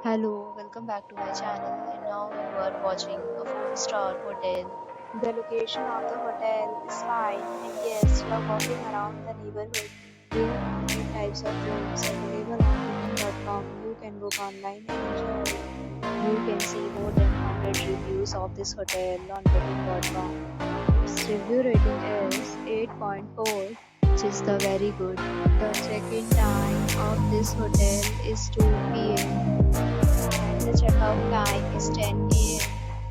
Hello, welcome back to my channel. And now you are watching a 4-star hotel. The location of the hotel is fine, and yes, you are walking around the neighborhood. There are 8 types of rooms available on booking.com. You can book online and enjoy. You can see more than 100 reviews of this hotel on booking.com. Its review rating is 8.4, which is the very good. The check-in time of this hotel is 2 p.m. The checkout time is 10 a.m.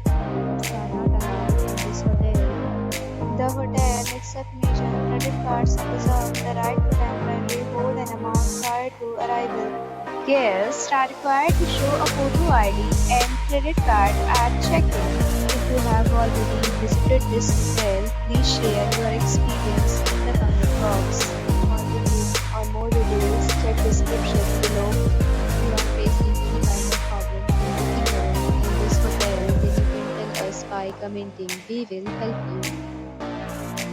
Pets are not allowed in this hotel. The hotel accepts major credit cards and reserves the right to temporarily hold an amount prior to arrival. Guests are required to show a photo ID and credit card at check-in. If you have already visited this hotel, please share your experience in the comment box. For more details, check description below. If you are facing any kind of problem in this hotel, then you can tell us by commenting. We will help you.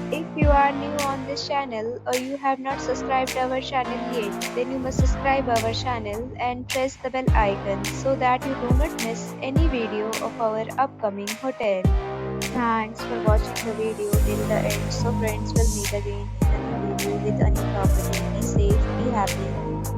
If you are new on this channel or you have not subscribed our channel yet, then you must subscribe our channel and press the bell icon so that you do not miss any video of our upcoming hotel. Thanks for watching the video till the end. So friends, will meet again in another video with a new property. Be safe, be happy.